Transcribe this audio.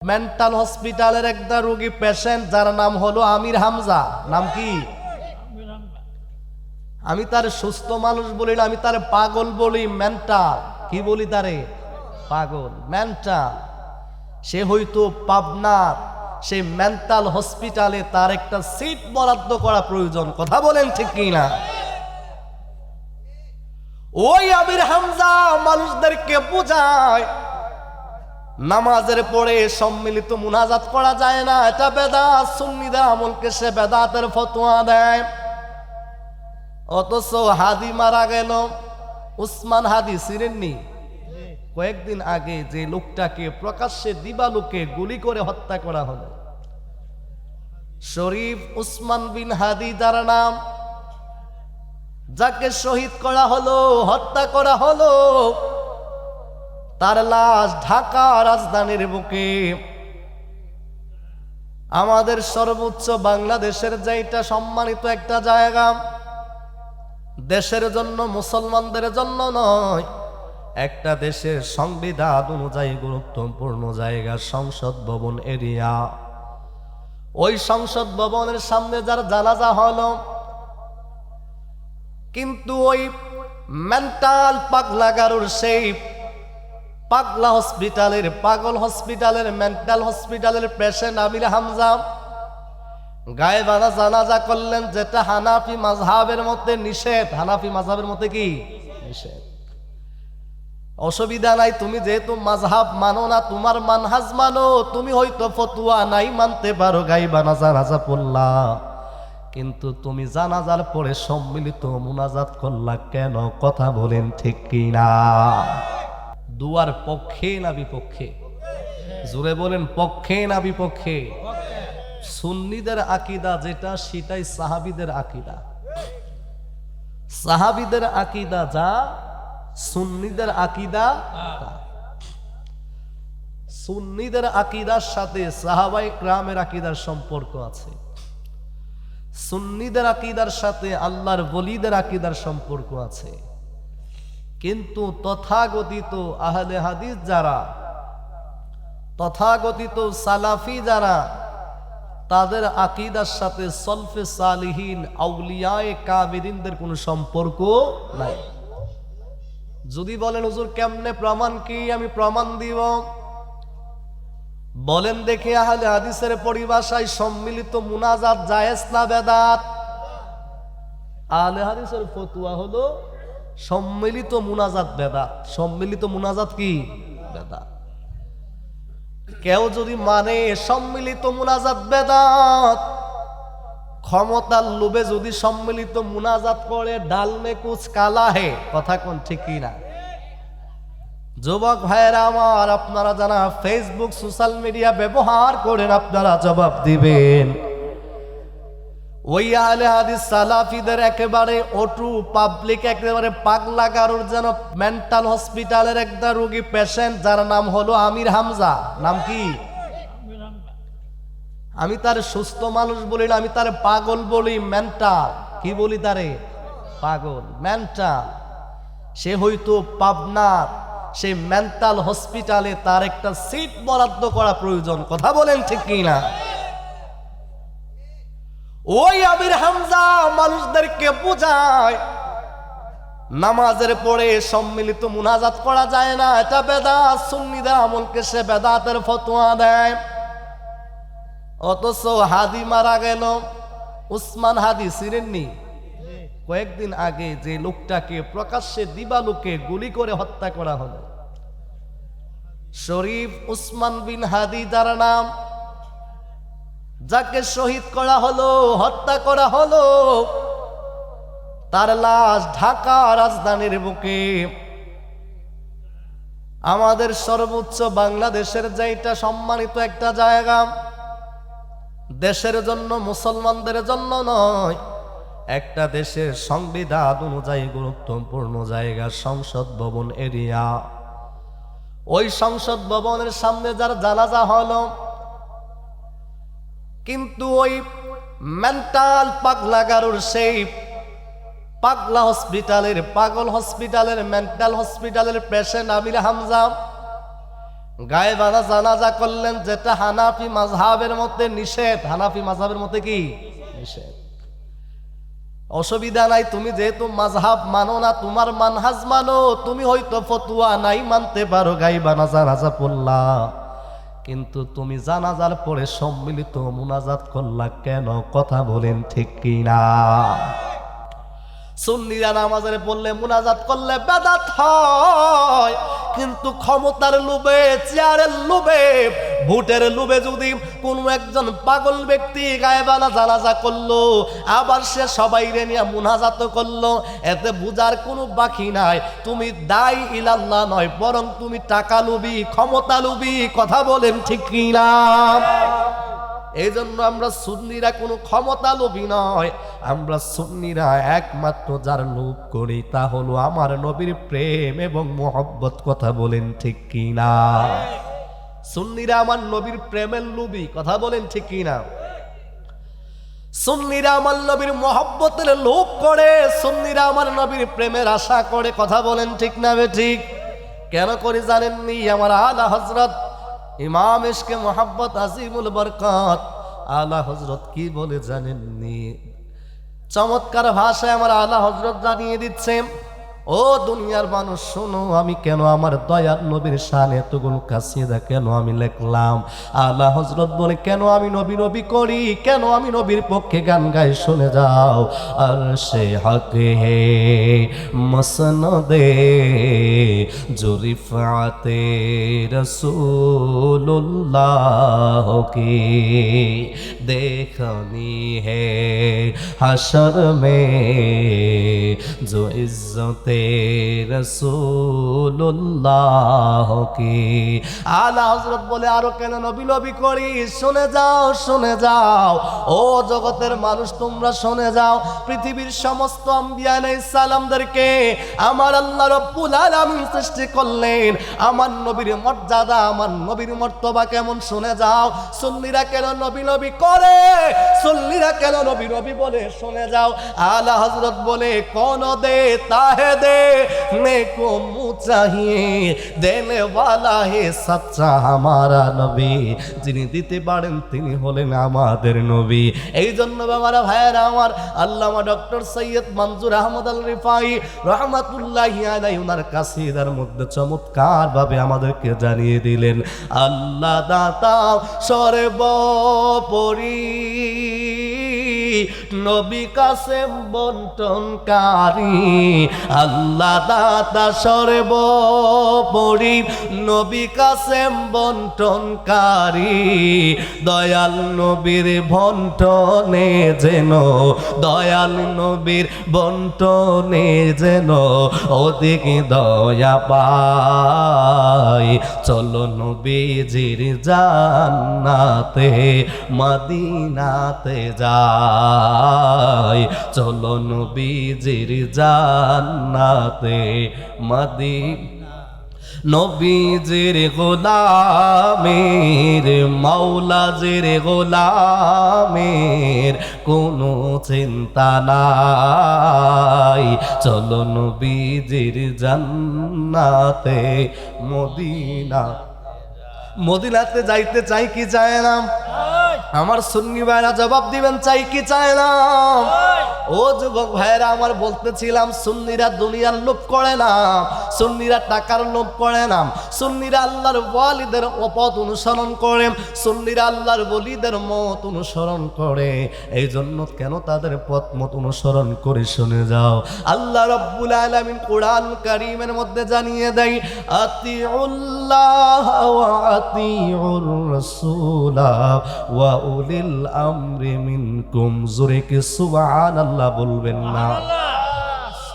Mental হসপিটালের একটা রোগী পেশেন্ট যার নাম হলো আমির হামজা। নাম কি? আমি তার সুস্থ মানুষ বলি না, আমি তার পাগল বলি। মেন্টাল কি বলি? তারে পাগল, মেন্টাল। সে হয়তো পাবনার সেই মেন্টাল হসপিটালে তার একটা সিট বরাদ্দ করা প্রয়োজন। কথা বলেন ঠিক কি না? ওই আমির হামজা মানুষদেরকে বোঝায় নামাজের পরে সম্মিলিত মুনাজাত করা যায় না, এটা বেদাত। সুন্নিদের আমলকে সে বেদাতের ফতোয়া দেয়। অথচ হাদি মারা গেল, উসমান হাদি চিনেননি? কয়েকদিন আগে যে লোকটাকে প্রকাশ্যে দিবালোকে গুলি করে হত্যা করা হলো, শরীফ উসমান বিন হাদি যার নাম, যাকে শহীদ করা হলো, হত্যা করা হলো, তার লাশ ঢাকা রাজধানীর বুকে আমাদের সর্বোচ্চ বাংলাদেশের যেটা সম্মানিত একটা জায়গা, দেশের জন্য, মুসলমানদের জন্য নয়, একটা দেশের সংবিধান অনুযায়ী গুরুত্বপূর্ণ জায়গা সংসদ ভবন এরিয়া। ওই সংসদ ভবনের সামনে যার জানাজা হলো, কিন্তু ওই মেন্টাল পাগলা গারুর সেই পাগলা হসপিটালের, পাগল হসপিটালের, মেন্টাল হসপিটালের পেশেন্ট আমির হামজা গায়েবানা জানাজা করলেন, যেটা হানাফি মাযহাবের মধ্যে নিষেধ। হানাফি মাযহাবের মধ্যে কি নিষেধ? অসুবিধা নাই, তুমি যেহেতু মাযহাব মানো না, তোমার মানহাজ মানো, তুমি হয়তো ফতোয়া নাই মানতে পারো, গায়েবানা জানাজা পড়লা, কিন্তু তুমি জানাজার পরে সম্মিলিত মুনাজাত করলা কেন? কথা বলেন ঠিক কি না? দুয়ার পক্ষে না বিপক্ষে? জোরে বলেন, পক্ষে না বিপক্ষে? সুন্নিদের আকীদা যেটা, সেটাই সাহাবীদের আকীদা। সাহাবীদের আকীদা যা, সুন্নিদের আকীদা তা। সুন্নিদের আকীদার সাথে সাহাবায়ে কেরামের আকীদার সম্পর্ক আছে। সুন্নিদের আকীদার সাথে আল্লাহর ওলিদের আকীদার সম্পর্ক আছে। কিন্তু তথাগতিত আহলে হাদিস যারা, তথাগতিত সালাফি যারা, তাদের আকীদার সাথে সলফে সালিহিন, আউলিয়ায়ে কামিলিনদের কোনো সম্পর্ক নাই। যদি বলেন হুজুর কেমনে প্রমাণ কি? আমি প্রমাণ দিব। বলেন দেখে, আহলে হাদিসের পরিভাষায় সম্মিলিত মুনাজাত জায়েজ না বেদাত? আহলে হাদিসের ফতোয়া হলো সম্মিলিত মুনাজাত বেদাত। সম্মিলিত মুনাজাত কি? বেদাত। কেউ যদি মানে সম্মিলিত মুনাজাত বেদাত, ক্ষমতার লোভে যদি সম্মিলিত মুনাজাত করে, ডাল মে কুছ কালা হে, কথা কোন ঠিক কি না? যুবক ভাইয়েরা আমার, আপনারা যারা ফেসবুক সোশ্যাল মিডিয়া ব্যবহার করেন, আপনারা জবাব দিবেন। ওই আহলে হাদিস সালাফিদের একেবারে অটু পাবলিক, একেবারে পাগলা গারুর যেন মেন্টাল হসপিটালের একটা রোগী পেশেন্ট যার নাম হলো আমির হামজা। নাম কি? আমি তার সুস্থ মানুষ বলি না, আমি তার পাগল বলি। মেন্টাল কি বলি? তারে পাগল, মেন্টাল। সে হয়তো পাবনার সেই মেন্টাল হসপিটালে তার একটা সিট বরাদ্দ করা প্রয়োজন। কথা বলেন ঠিক কি না? ওই আমির হামজা মানুষদেরকে বোঝায় নামাজের পরে সম্মিলিত মুনাজাত করা যায় না, এটা বেদাত। সুন্নিদের আমলকে সে বেদাতের ফতোয়া দেয়। অথচ হাদি মারা গেল, উসমান হাদি চিনেননি? কয়েকদিন আগে যে লোকটাকে প্রকাশ্যে দিবালোকে গুলি করে হত্যা করা হলো, শরীফ উসমান বিন হাদি যার নাম, যাকে শহীদ করা হলো, হত্যা করা হলো, তার লাশ ঢাকা রাজধানীর বুকে আমাদের সর্বোচ্চ বাংলাদেশের যেটা সম্মানিত একটা জায়গা, দেশের জন্য, মুসলমানদের জন্য নয়, একটা দেশের সংবিধান অনুযায়ী গুরুত্বপূর্ণ জায়গা সংসদ ভবন এরিয়া। ওই সংসদ ভবনের সামনে যার জানাজা হলো, কিন্তু ওই মেন্টাল পাগলা গারুর সেই পাগলা হসপিটালের, পাগল হসপিটালের, মেন্টাল হসপিটালের পেশেন্ট আমির হামজা গায়েবানা জানাজা করলেন, যেটা হানাফি মাযহাবের মধ্যে নিষেধ। হানাফি মাযহাবের মধ্যে কি নিষেধ? অসুবিধা নাই, তুমি যেহেতু মাযহাব মানো না, তোমার মানহাজ মানো, তুমি হয়তো ফতোয়া নাই মানতে পারো, গায়েবানা জানাজা পড়লা, কিন্তু তুমি জানাজার পরে সম্মিলিত মুনাজাত করলা কেন? কথা বলেন ঠিক কিনা? সুন্নিরা নামাজের পড়লে মুনাজাত করলে বেদাত হয়, কিন্তু ক্ষমতার লোভে, চেয়ারের লোভে, ভোটের লোভে যদি কোনো একজন পাগল ব্যক্তি গায়েবানা জানাজা করলো, আবার সে সবাইরে নিয়ে মুনাজাত করলো, এতে বুঝার কোনো বাকি নাই তুমি দায়ী ইলাল্লাহ নয়, বরং তুমি টাকা লোভী, ক্ষমতা লোভী। কথা বলেন ঠিক কিনা? এই জন্য আমরা সুন্নিরা কোনো ক্ষমতা লোভী নয়, আমরা সুন্নিরা একমাত্র যার লোভ করি তা হলো আমার নবীর প্রেম এবং মহব্বত। কথা বলেন ঠিক কিনা? সুন্নিরা আমার নবীর প্রেমের লোভী। কথা বলেন ঠিক কিনা? সুন্নিরা আমার নবীর মহব্বতের লোভ করে, সুন্নিরা আমার নবীর প্রেমের আশা করে। কথা বলেন ঠিক না বেঠিক? কেন করে জানেননি? আমার আলা হযরত ইমাম ইশকে মোহাব্বত আজিমুল বরকত আলা হযরত কি বলে জানেননি? চমৎকার ভাষায় আমার আলা হযরত জানিয়ে দিচ্ছেন, ও দুনিয়ার মানুষ শোনো, আমি কেন আমার দয়ার নবীর শান এতগুলো কাসিদা কেন আমি লিখলাম? আলা হযরত বলে, কেন আমি নবী নবী করি, কেন আমি নবীর পক্ষে গান গাই, শুনে যাও। আর সে হকে হে মসনদে জুরিফাতে রসূলুল্লাহ কি देखनी है हशर में जो इज्जते रसूलुल्लाह की। आला हजरत बोले, आरो केन नबी नबी करी, শুনে যাও, শুনে যাও। ও জগতের মানুষ তোমরা শুনে যাও, পৃথিবীর সমস্ত আম্বিয়া আলাইহিস সালামদেরকে আমার আল্লাহ রব্বুল আলামিন সৃষ্টি করলেন, আমার নবীর মর্যাদা, আমার নবীর মর্তবা কেমন শুনে যাও। সুন্নিরা কেন নবী নবী করে, সুন্নিরা কেন নবী নবী বলে, শুনে যাও। আলা হযরত বলে, কোন দে তাহে দে নেকো মুহ চাহিয়ে দেনে ওয়ালা হে সচ্চা হামারা নবী। যিনি দিতে পারেন তিনি হলেন আমাদের নবী। এই জন্য বাবারা, ভাইয়েরা আমার, আল্লামা ডক্টর সৈয়দ মনজুর আহমদ আল রিফাই রহমাতুল্লাহি আলাইহি ওনার কাসিদার মধ্যে চমৎকার ভাবে আমাদেরকে জানিয়ে দিলেন, আল্লাহ দাতা সর্বোপরি নবী কাসেম বন্টনকারী, আল্লাহ দাতা সর্বোপরি নবী কাসেম বন্টনকারী। দয়াল নবীর বন্টনে যেন, দয়াল নবীর বন্টনে যেন অধিক দয়া পাই। চলো নবীজির জান্নাতে মদিনাতে যাই, চলো নবীজির জান্নাতে মদিনা। নবীজির গোলামের, মাওলাজির গোলামের কোনো চিন্তা নাই, চলো নবীজির জান্নাতে মদিনা। মদিনাতে যাইতে চাই কি চায় না? আমার সুন্নি ভাইরা জবাব দিবেন, চাই কি চায় না? ও যুবক ভাইরা আমার, বলতেছিলাম সুন্নিরা দুনিয়ার লোভ করে না, সুন্নিরা টাকার লোভ করে না, সুন্নিরা আল্লাহর ওয়ালিদের পথ অনুসরণ করে, সুন্নিরা আল্লাহর ওলিদের মত অনুসরণ করে। এই জন্য কেন তাদের পথ মত অনুসরণ করে, শুনে যাও। আল্লাহ রাব্বুল আলামিন কোরআন কারীমের মধ্যে জানিয়ে দেয়, আতিউল্লাহ ওয়া আতিউর রাসূলা ওয়া উলিল আমরি মিনকুম। জোরে কি সুবহানাল্লাহ বলবেন না?